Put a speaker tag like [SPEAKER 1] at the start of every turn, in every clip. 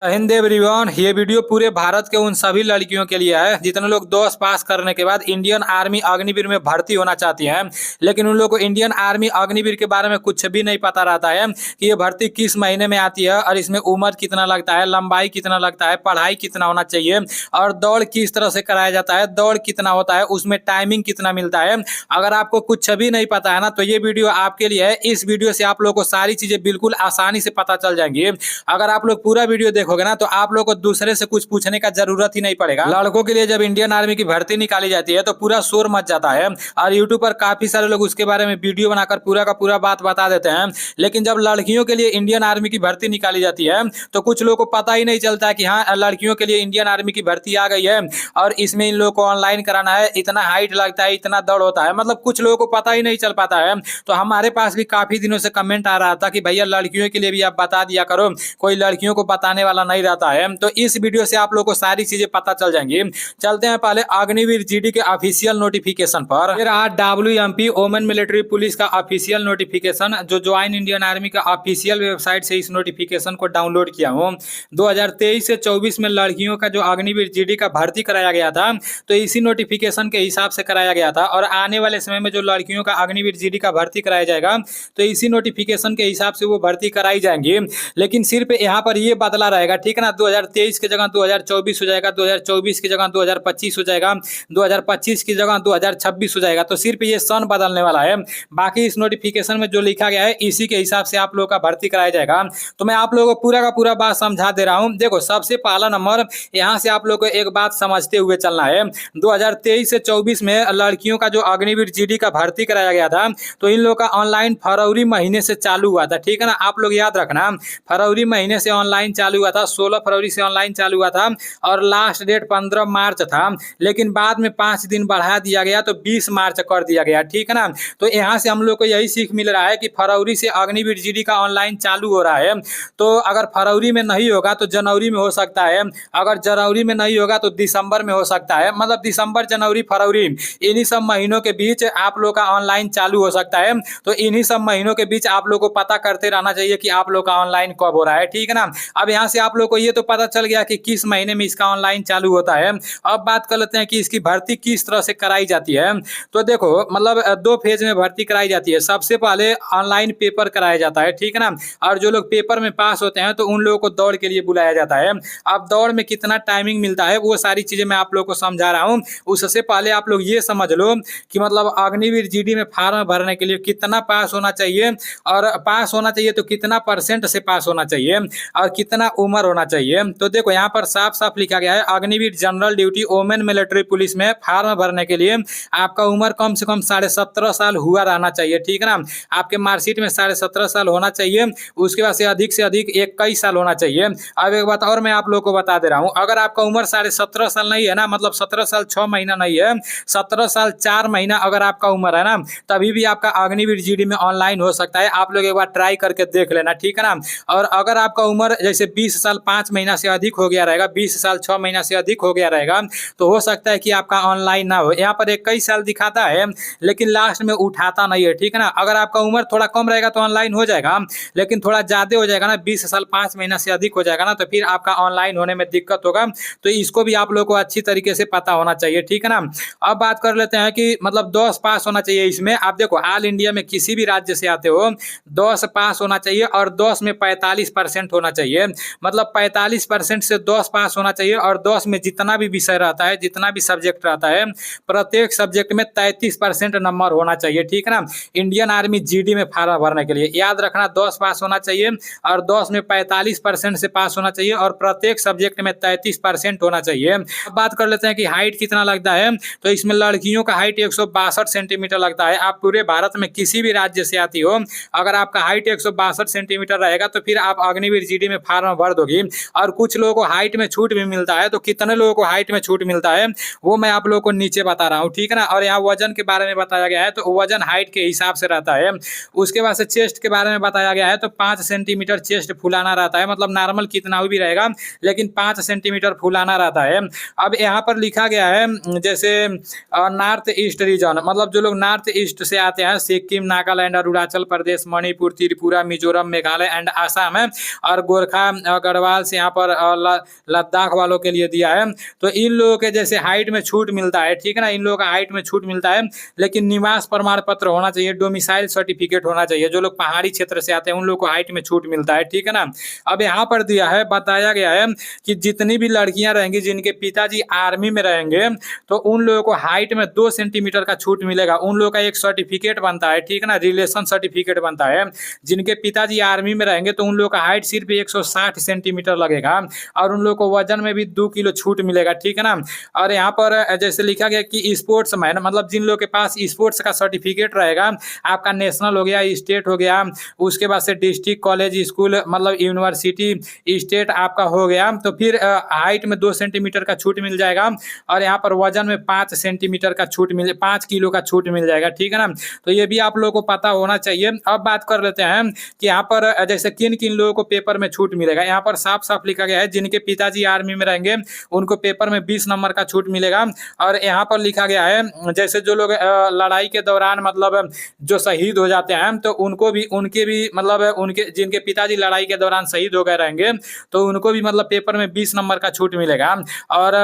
[SPEAKER 1] Hind everyone, ये video पूरे भारत के उन सभी लड़कियों के लिए है जितने लोग 10 पास करने के बाद इंडियन आर्मी अग्निवीर में भर्ती होना चाहती हैं, लेकिन उन लोग को इंडियन आर्मी अग्निवीर के बारे में कुछ भी नहीं पता रहता है कि ये भर्ती किस महीने में आती है और इसमें उम्र कितना लगता है, लंबाई कितना लगता है, पढ़ाई कितना होना चाहिए और दौड़ किस तरह से कराया जाता है, दौड़ कितना होता है, उसमें टाइमिंग कितना मिलता है। अगर आपको कुछ भी नहीं पता है ना, तो ये वीडियो आपके लिए है। इस वीडियो से आप लोग को सारी चीजें बिल्कुल आसानी से पता चल जाएंगी। अगर आप लोग पूरा वीडियो देखोगे ना, तो आप लोग को दूसरे से कुछ पूछने का जरूरत ही नहीं पड़ेगा। लड़कों के लिए जब इंडियन आर्मी की भर्ती निकाली जाती है तो पूरा शोर मच जाता है और यूट्यूब पर काफी सारे लोग उसके बारे में वीडियो बनाकर पूरा का पूरा बात बता देते हैं। लेकिन जब लड़कियों के लिए इंडियन आर्मी की भर्ती निकाली जाती है तो कुछ लोगों को पता ही नहीं चलता कि हाँ, लड़कियों के लिए इंडियन आर्मी की भर्ती आ गई है और इसमें इन लोगों को ऑनलाइन कराना है, इतना हाइट लगता है, इतना दौड़ होता है, मतलब कुछ लोगों को पता ही नहीं चल पाता है। तो हमारे पास भी काफी दिनों से कमेंट आ रहा था कि भैया लड़कियों के लिए भी आप बता दिया करो, कोई लड़कियों को बताने वाला नहीं रहता है। तो इस वीडियो से आप लोगों को सारी चीजें पता चल जाएंगी। चलते हैं पहले अग्निवीर जीडी के ऑफिशियल नोटिफिकेशन पर। फिर WMP वोमेन मिलिट्री पुलिस का ऑफिशियल नोटिफिकेशन, जो ज्वाइन इंडियन आर्मी का ऑफिशियल वेबसाइट से इस नोटिफिकेशन को डाउनलोड किया हूँ। 2023 से 24 में लड़कियों का जो अग्निवीर जीडी का भर्ती कराया गया था, तो इसी नोटिफिकेशन के हिसाब से कराया गया था। और आने वाले समय में जो लड़कियों का अग्निवीर जीडी का भर्ती कराया जाएगा, तो इसी नोटिफिकेशन के हिसाब से वो भर्ती कराई जाएंगी। लेकिन सिर्फ यहाँ पर ये बदला रहेगा, ठीक है ना। 2023 की जगह 2024 हो जाएगा, 2024 की जगह 2025 हो जाएगा, 2025 की जगह 2026 हो जाएगा। तो सिर्फ ये सन बदलने वाला है। बाकी इस नोटिफिकेशन में जो लिखा गया है इसी के हिसाब से आप लोगों का भर्ती कराया जाएगा। तो मैं आप लोगों को पूरा का पूरा बात समझा दे रहा हूँ। देखो, सबसे पहला नंबर, यहाँ से आप लोग को एक बात समझते हुए चलना है। 2023 से 24 में लड़कियों का जो अग्निवीर जीडी का भर्ती कराया गया था, तो इन लोगों का ऑनलाइन फरवरी महीने से चालू हुआ था, ठीक है ना। आप लोग याद रखना, फरवरी महीने से ऑनलाइन चालू हुआ था, 16 फरवरी से ऑनलाइन चालू हुआ था और लास्ट डेट 15 मार्च था। लेकिन बाद में 5 दिन बढ़ा दिया गया, तो 20 मार्च कर दिया गया, ठीक है ना। तो यहाँ से हम लोग को यही सीख मिल रहा है कि फरवरी से अग्निवीर जीडी का ऑनलाइन चालू हो रहा है। तो अगर फरवरी में नहीं होगा तो जनवरी में हो सकता है, अगर जनवरी में नहीं होगा तो दिसंबर में हो सकता है। मतलब दिसंबर, जनवरी, फरवरी, इन्हीं सब महीनों के बीच आप लोग का ऑनलाइन चालू हो सकता है। तो इन्हीं सब महीनों के बीच आप लोग को पता करते रहना चाहिए कि आप लोग का ऑनलाइन कब हो रहा है, ठीक है ना। अब यहाँ से आप लोग को ये तो पता चल गया कि किस महीने में इसका ऑनलाइन चालू होता है। अब बात कर लेते हैं कि इसकी भर्ती किस तरह से कराई जाती है। तो देखो, मतलब 2 फेज में भर्ती कराई जाती है। सबसे पहले ऑनलाइन पेपर कराया जाता है, ठीक है ना। और जो लोग पेपर में पास होते हैं तो उन लोगों को दौड़ के लिए बुलाया जाता है। अब दौड़ में कितना टाइमिंग मिलता है वो सारी चीजें मैं आप लोग को समझा रहा हूँ। उससे पहले आप लोग ये समझ लो कि मतलब अग्निवीर जीडी में फार्म भरने के लिए कितना पास होना चाहिए, और पास होना चाहिए तो कितना % से पास होना चाहिए और कितना उम्र होना चाहिए। तो देखो, यहाँ पर साफ साफ लिखा गया है, Agniveer general duty women military police में फार्म भरने के लिए आपका उम्र कम से कम 17.5 साल हुआ रहना चाहिए, ठीक है ना। आपके मार्कशीट में 17.5 साल होना चाहिए। उसके बाद से अधिक 21 साल होना चाहिए। अब एक बात और मैं आप लोग को बता दे रहा हूँ, अगर आपका उम्र 17.5 साल नहीं है ना, मतलब 17 साल 6 महीना नहीं है, 17 साल 4 महीना अगर आपका उम्र है ना, तभी भी आपका अग्निवीर जीडी में ऑनलाइन हो सकता है। आप लोग एक बार ट्राई करके देख लेना, ठीक है ना। और अगर आपका उम्र जैसे 20 साल 5 महीना से अधिक हो गया रहेगा, 20 साल 6 महीना से अधिक हो गया रहेगा, तो हो सकता है कि आपका ऑनलाइन ना हो। यहाँ पर 21 साल दिखाता है लेकिन लास्ट में उठाता नहीं है, ठीक है ना। अगर आपका उम्र थोड़ा कम रहेगा तो ऑनलाइन हो जाएगा, लेकिन थोड़ा ज्यादा हो जाएगा ना, 20 साल 5 महीना से अधिक हो जाएगा ना, तो फिर आपका ऑनलाइन होने में दिक्कत होगा। तो इसको भी आप लोग को अच्छी तरीके से पता होना चाहिए, ठीक है ना। अब बात कर लेते हैं कि मतलब 10 पास होना चाहिए इसमें। आप देखो, ऑल इंडिया में किसी भी राज्य से आते हो, 10 पास होना चाहिए और 10 में 45% होना चाहिए। मतलब 45% से 10 पास होना चाहिए। और 10 में जितना भी विषय रहता है, जितना भी सब्जेक्ट रहता है, प्रत्येक सब्जेक्ट में 33% नंबर होना चाहिए, ठीक है ना। इंडियन आर्मी जीडी में फार्म भरने के लिए याद रखना, 10 पास होना चाहिए और 10 में 45% से पास होना चाहिए और प्रत्येक सब्जेक्ट में 33% होना चाहिए। अब बात कर लेते हैं कि हाइट कितना लगता है। तो इसमें लड़कियों का हाइट 162 सेंटीमीटर लगता है। आप पूरे भारत में किसी भी राज्य से आती हो, अगर आपका हाइट 162 सेंटीमीटर रहेगा तो फिर आप अग्निवीर जीडी में फार्म भर दोगी। और कुछ लोगों को हाइट में छूट भी मिलता है, तो कितने लोगों को हाइट में छूट मिलता है वो मैं आप लोगों को नीचे बता रहा हूँ, ठीक है ना। और यहाँ वजन के बारे में बताया गया है, तो वजन हाइट के हिसाब से रहता है। उसके बाद से चेस्ट के बारे में बताया गया है, तो 5 सेंटीमीटर चेस्ट फुलाना रहता है। मतलब नॉर्मल कितना भी रहेगा, लेकिन 5 सेंटीमीटर फुलाना रहता है। अब यहाँ पर लिखा गया है जैसे नॉर्थ ईस्ट रीजन, मतलब जो लोग नॉर्थ ईस्ट से आते हैं, सिक्किम, नागालैंड, अरुणाचल प्रदेश, मणिपुर, त्रिपुरा, मिजोरम, मेघालय एंड आसाम है, और गोरखा गढ़वाल से यहाँ पर लद्दाख वालों के लिए दिया है। तो इन लोगों के जैसे हाइट में छूट मिलता है, ठीक है ना, इन लोगों का हाइट में छूट मिलता है, लेकिन निवास प्रमाण पत्र होना चाहिए, डोमिसाइल सर्टिफिकेट होना चाहिए। जो लोग पहाड़ी क्षेत्र से आते हैं उन लोग को हाइट में छूट मिलता है, ठीक है ना। अब यहाँ पर दिया है, बताया गया है कि जितनी भी लड़कियां रहेंगी जिनके पिताजी आर्मी में रहेंगे तो उन लोगों को हाइट में 2 सेंटीमीटर का छूट मिलेगा। उन लोगों का एक सर्टिफिकेट बनता है, ठीक है ना, रिलेशन सर्टिफिकेट बनता है। जिनके पिताजी आर्मी में रहेंगे तो उन लोगों का हाइट सिर्फ 160 सेंटीमीटर लगेगा और उन लोगों को वजन में भी 2 किलो छूट मिलेगा, ठीक है ना। और यहाँ पर जैसे लिखा गया कि स्पोर्ट्स मैन, मतलब जिन लोगों के पास स्पोर्ट्स का सर्टिफिकेट रहेगा, आपका नेशनल हो गया, स्टेट हो गया, उसके बाद से डिस्ट्रिक्ट, कॉलेज, स्कूल, मतलब यूनिवर्सिटी, स्टेट आपका हो गया, तो फिर हाइट में 2 सेंटीमीटर का छूट मिल जाएगा और यहाँ पर वजन में 5 सेंटीमीटर का छूट 5 किलो का छूट मिल जाएगा, ठीक है ना। तो ये भी आप लोगों को पता होना चाहिए। अब बात कर लेते हैं कि यहाँ पर जैसे किन किन लोगों को पेपर में छूट मिलेगा। यहाँ पर साफ साफ लिखा गया है जिनके पिताजी आर्मी में रहेंगे उनको पेपर में 20 नंबर का छूट मिलेगा। और यहाँ पर लिखा गया है जैसे जो लोग लड़ाई के दौरान मतलब जो शहीद हो जाते हैं तो उनके भी मतलब उनके जिनके पिताजी लड़ाई के दौरान शहीद हो गए रहेंगे तो उनको भी मतलब पेपर में 20 नंबर का छूट मिलेगा। और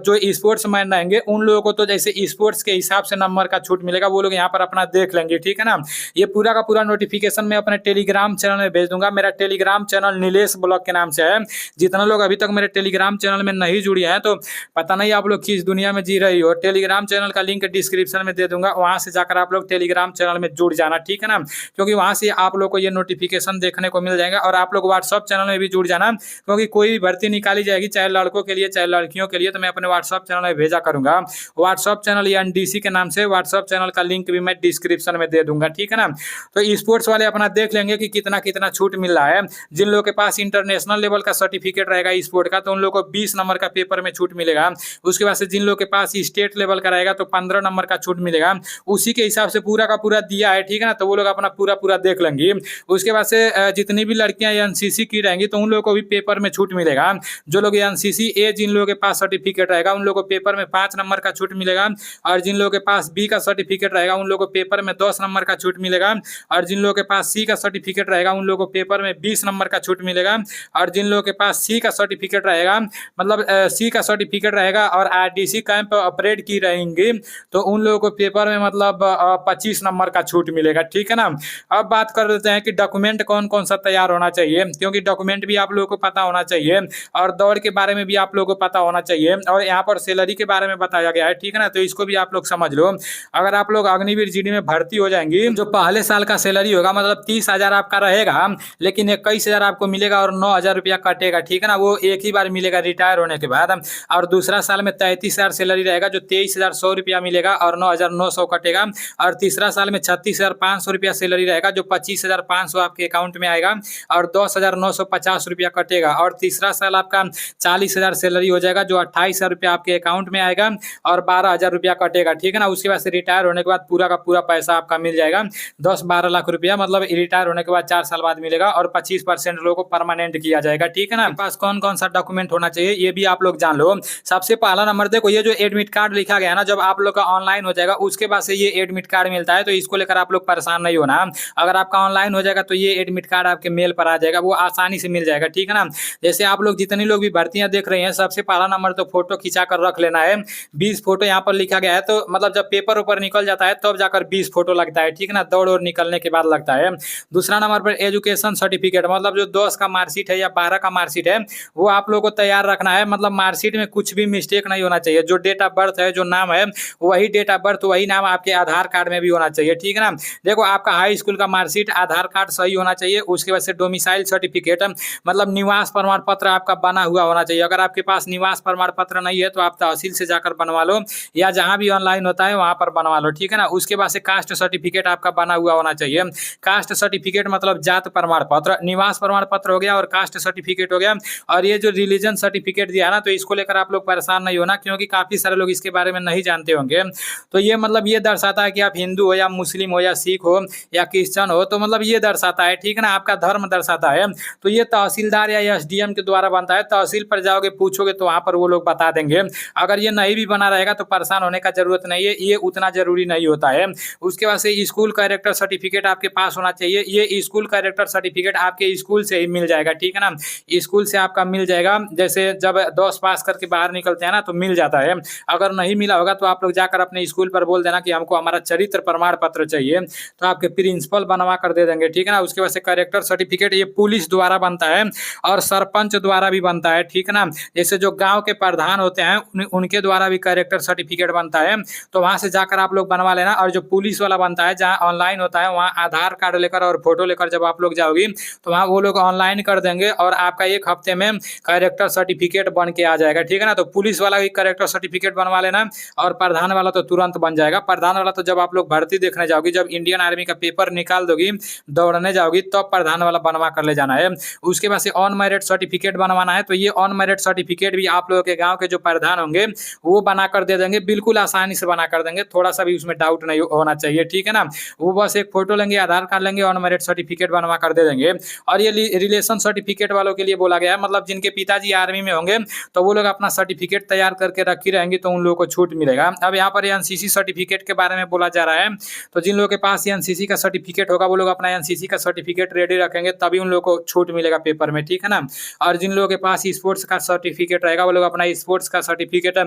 [SPEAKER 1] जो स्पोर्ट्स मैन रहेंगे उन लोगों को तो जैसे स्पोर्ट्स के हिसाब से नंबर का छूट मिलेगा, वो लोग यहाँ पर अपना देख लेंगे, ठीक है ना। ये पूरा का पूरा नोटिफिकेशन मैं अपने टेलीग्राम चैनल में भेज दूंगा। मेरा टेलीग्राम चैनल नीलेश ब्लॉग के नाम से है। जितना लोग अभी तक मेरे टेलीग्राम चैनल में नहीं जुड़े हैं तो पता नहीं आप लोग किस दुनिया में जी रही हो। टेलीग्राम चैनल का लिंक डिस्क्रिप्शन में दे दूंगा, वहां से जाकर आप लोग टेलीग्राम चैनल में जुड़ जाना, ठीक है ना, क्योंकि वहां से आप लोग को ये नोटिफिकेशन देखने को मिल जाएगा। और आप लोग व्हाट्सअप चैनल में भी जुड़ जाना, क्योंकि कोई भी भर्ती निकाली जाएगी चाहे लड़कों के लिए चाहे लड़कियों के लिए तो मैं अपने व्हाट्सअप चैनल में भेजा करूंगा। व्हाट्सअप चैनल या एनडीसी के नाम से व्हाट्सअप चैनल का लिंक भी मैं डिस्क्रिप्शन में दे दूंगा, ठीक है ना। तो स्पोर्ट्स वाले अपना देख लेंगे कि कितना कितना छूट मिल रहा है। जिन लोगों के पास इंटरनेशनल लेवल का सर्टिफिकेट रहेगा स्पोर्ट का तो उन लोगों को 20 नंबर का पेपर में छूट मिलेगा। उसके बाद से जिन लोगों के पास स्टेट लेवल का रहेगा तो 15 नंबर का छूट मिलेगा। उसी के हिसाब से पूरा का पूरा दिया है, ठीक है ना, तो वो लोग अपना पूरा पूरा देख लेंगे। उसके बाद से जितनी भी लड़कियां एनसीसी की रहेंगी तो उन लोगों को भी पेपर में छूट मिलेगा। जो लोग एनसीसी ए जिन लोगों के पास सर्टिफिकेट रहेगा उन लोगों को पेपर में 5 नंबर का छूट मिलेगा। और जिन लोगों के पास बी का सर्टिफिकेट रहेगा उन लोगों को पेपर में 10 नंबर का छूट मिलेगा। और जिन लोगों के पास सी का सर्टिफिकेट रहेगा उन लोगों को पेपर में 20 नंबर का छूट मिलेगा। और जिन लोगों के पास सी का सर्टिफिकेट रहेगा मतलब सी का सर्टिफिकेट रहेगा और आरडीसी कैंप ऑपरेट की रहेंगी तो उन लोगों को पेपर में मतलब 25 नंबर का छूट मिलेगा, ठीक है ना। अब बात कर लेते हैं कि डॉक्यूमेंट कौन कौन सा तैयार होना चाहिए, क्योंकि डॉक्यूमेंट भी आप लोगों को पता होना चाहिए और दौड़ के बारे में भी आप लोगों को पता होना चाहिए। और यहाँ पर सैलरी के बारे में बताया गया है, ठीक है ना, तो इसको भी आप लोग समझ लो। अगर आप लोग अग्निवीर जीडी में भर्ती हो जाएंगी जो पहले साल का सैलरी होगा मतलब 30,000 आपका रहेगा, लेकिन 21,000 आपको मिलेगा और 9,000 रुपया कटेगा, ठीक है ना, वो एक ही बार मिलेगा रिटायर होने के बाद। और दूसरा साल में 33,000 सैलरी रहेगा जो 23,100 रुपया मिलेगा और 9,900 कटेगा। और तीसरा साल में 36,500 रुपया सैलरी रहेगा जो 25,500 आपके अकाउंट में आएगा और 10,950 रुपया कटेगा। और तीसरा साल आपका 40,000 सैलरी हो जाएगा जो 28,000 रुपया आपके अकाउंट में आएगा और 12,000 रुपया कटेगा, ठीक है ना। उसके बाद से रिटायर होने के बाद पूरा का पूरा पैसा आपका मिल जाएगा 10-12 लाख रुपया, मतलब रिटायर होने के बाद 4 साल बाद मिलेगा और 25% लोगों को परमानेंट किया जाएगा, ठीक है ना। पास कौन कौन सा डॉक्यूमेंट होना चाहिए ये भी आप लोग जान लो। सबसे पहला नंबर देखो, ये जो एडमिट कार्ड लिखा गया है ना, जब आप लोग का ऑनलाइन हो जाएगा उसके बाद से ये एडमिट कार्ड मिलता है, तो इसको लेकर आप लोग परेशान नहीं होना। अगर आपका ऑनलाइन हो जाएगा तो ये एडमिट कार्ड आपके मेल पर आ जाएगा, वो आसानी से मिल जाएगा, ठीक है ना। जैसे आप लोग जितने लोग भी भर्तियां देख रहे हैं सबसे पहला नंबर तो फोटो खिंचा कर रख लेना है। 20 फोटो यहाँ पर लिखा गया है, तो मतलब जब पेपर ऊपर निकल जाता है तब जाकर 20 फोटो लगता है, ठीक है ना, दौड़ और निकलने के बाद लगता है। दूसरा नंबर पर एजुकेशन सर्टिफिकेट, मतलब जो 10 का मार्कशीट है या 12 का मार्कशीट है वो आप लोग को तैयार रखना है। मतलब मार्कशीट में कुछ भी मिस्टेक नहीं होना चाहिए, जो डेट ऑफ बर्थ है जो नाम है वही डेट ऑफ बर्थ वही नाम आपके आधार कार्ड में भी होना चाहिए, ठीक है ना। देखो आपका हाई स्कूल का मार्कशीट आधार कार्ड सही होना चाहिए। उसके बाद से डोमिसाइल सर्टिफिकेट मतलब निवास प्रमाण पत्र आपका बना हुआ होना चाहिए। अगर आपके पास निवास प्रमाण पत्र नहीं है तो आप तहसील से जाकर बनवा लो या जहां भी ऑनलाइन होता है वहां पर बनवा लो, ठीक है ना। उसके बाद से कास्ट सर्टिफिकेट आपका बना हुआ होना चाहिए। कास्ट सर्टिफिकेट मतलब जात प्रमाण पत्र, निवास प्रमाण पत्र हो गया और कास्ट सर्टिफिकेट हो गया। और ये जो रिलीजन सर्टिफिकेट दिया ना तो इसको लेकर आप लोग परेशान नहीं होना, क्योंकि काफी सारे लोग इसके बारे में नहीं जानते होंगे। तो ये मतलब ये दर्शाता है कि आप हिंदू हो या मुस्लिम हो या सिख हो या क्रिश्चियन हो, तो मतलब ये दर्शाता है, ठीक है ना, आपका धर्म दर्शाता है। तो ये तहसीलदार या एसडीएम के द्वारा बनता है। तहसील पर जाओगे पूछोगे तो वहां पर वो लोग बता देंगे। अगर ये नहीं भी बना रहेगा तो परेशान होने का जरूरत नहीं है, ये उतना जरूरी नहीं होता है। उसके बाद से स्कूल कैरेक्टर सर्टिफिकेट आपके पास होना चाहिए। ये स्कूल कैरेक्टर सर्टिफिकेट आपके स्कूल से ही मिल जाएगा, ठीक है ना। स्कूल से आपका मिल जाएगा। जैसे जब 10 पास करके बाहर निकलते हैं ना तो मिल जाता है। अगर नहीं मिला होगा तो आप लोग जाकर अपने स्कूल पर बोल देना कि हमको हमारा चरित्र प्रमाण पत्र चाहिए, तो आपके प्रिंसिपल बनवा कर दे देंगे, ठीक है ना। उसके बाद से कैरेक्टर सर्टिफिकेट ये पुलिस द्वारा बनता है और सरपंच द्वारा भी बनता है, ठीक है ना। जैसे जो गांव के प्रधान होते हैं उनके द्वारा भी कैरेक्टर सर्टिफिकेट बनता है, तो वहां से जाकर आप लोग बनवा लेना। और जो पुलिस वाला बनता है जहाँ ऑनलाइन होता है, वहाँ आधार कार्ड लेकर और फोटो लेकर जब आप लोग जाओगी तो वहाँ वो लोग ऑनलाइन कर देंगे और आपका 1 हफ्ते में कैरेक्टर सर्टिफिकेट बन के आ जाएगा, ठीक है ना। तो पुलिस वाला भी कैरेक्टर सर्टिफिकेट बनवा लेना और प्रधान वाला तो तुरंत बन जाएगा। प्रधान वाला तो जब आप लोग भर्ती देखने जाओगी, जब इंडियन आर्मी का पेपर निकाल दोगी, दौड़ने जाओगी, तब तो प्रधान वाला बनवा कर ले जाना है। उसके बाद से ऑन मेरिट सर्टिफिकेट बनवाना है, तो ये ऑन मेरिट सर्टिफिकेट भी आप लोगों के गांव के जो प्रधान होंगे वो बना कर दे देंगे, बिल्कुल आसानी से बना कर देंगे, थोड़ा सा भी उसमें डाउट नहीं होना चाहिए, ठीक है ना। वो बस एक फोटो लेंगे, आधार कार्ड लेंगे, ऑन मेरिट सर्टिफिकेट बनवा कर दे देंगे। और ये रिलेशन सर्टिफिकेट वालों के लिए बोला गया है, मतलब जिनके पिताजी आर्मी में होंगे तो वो लोग अपना सर्टिफिकेट तैयार करके रखी रहेंगे तो उन लोगों को छूट मिलेगा। अब यहाँ पर एनसीसी सर्टिफिकेट के बारे में बोला जा रहा है, तो जिन लोगों के पास एनसीसी का सर्टिफिकेट होगा वो लोग अपना एनसीसी का सर्टिफिकेट रेडी रखेंगे, तभी उन लोगों को छूट मिलेगा पेपर में, ठीक है ना। और जिन लोगों के पास स्पोर्ट्स का सर्टिफिकेट रहेगा वो लोग अपना स्पोर्ट्स का सर्टिफिकेट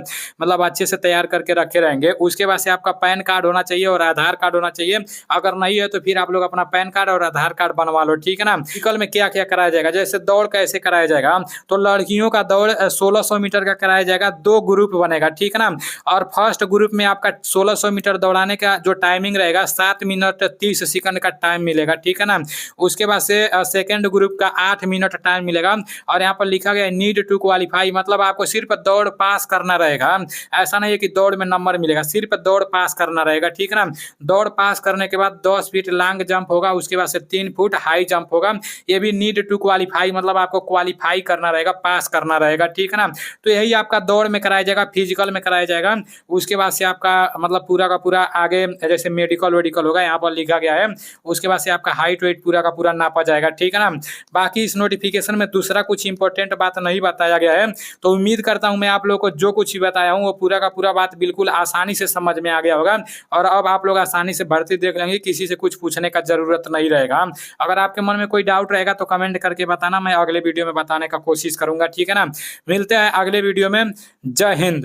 [SPEAKER 1] मतलब अच्छे से तैयार करके रखे रहेंगे। उसके बाद से आपका पैन कार्ड होना चाहिए और आधार कार्ड होना चाहिए। अगर नहीं है तो फिर आप लोग अपना पैन कार्ड और आधार कार्ड बनवा लो, ठीक है ना। फिजिकल में क्या क्या कराया जाएगा, जैसे दौड़ कैसे कराया जाएगा, तो लड़कियों का दौड़ 1600 मीटर का कराया जाएगा, 2 ग्रुप बनेगा, ठीक है ना। और फर्स्ट ग्रुप में आपका 1600 मीटर दौड़ाने का जो टाइमिंग रहेगा 7 मिनट 30 सेकंड का टाइम मिलेगा, ठीक है ना। उसके बाद से सेकंड ग्रुप का 8 मिनट टाइम मिलेगा। और यहाँ पर लिखा गया नीड टू क्वालिफाई, मतलब आपको सिर्फ दौड़ पास करना रहेगा, ऐसा नहीं है कि दौड़ में नंबर मिलेगा, सिर्फ दौड़ पास करना रहेगा, ठीक है ना। दौड़ पास करने के बाद 10 फीट लॉन्ग जंप होगा, उसके बाद से 3 फुट हाई जंप होगा, ये भी नीड टू क्वालिफाई, मतलब आपको क्वालिफाई करना रहेगा, पास करना रहेगा, ठीक है ना। तो यही आपका दौड़ में कराया जाएगा, फिजिकल में कराया जाएगा। उसके बाद से आपका मतलब पूरा का पूरा आगे जैसे मेडिकल वेडिकल होगा, यहाँ पर लिखा गया है। उसके बाद से आपका हाइट वेट पूरा का पूरा नापा जाएगा, ठीक है ना। बाकी इस नोटिफिकेशन में दूसरा कुछ इंपॉर्टेंट बात नहीं बताया गया है, तो उम्मीद करता हूँ मैं आप लोगों को जो कुछ भी बताया हूँ वो पूरा का पूरा बात बिल्कुल आसानी से समझ में आ गया होगा। और अब आप लोग आसानी से भर्ती देख लेंगे, किसी से कुछ पूछने का जरूरत नहीं रहेगा। अगर आपके मन में कोई डाउट रहेगा तो कमेंट करके बताना, मैं अगले वीडियो में बताने का कोशिश करूंगा, ठीक है ना। मिलते हैं अगले वीडियो में। जय हिंद।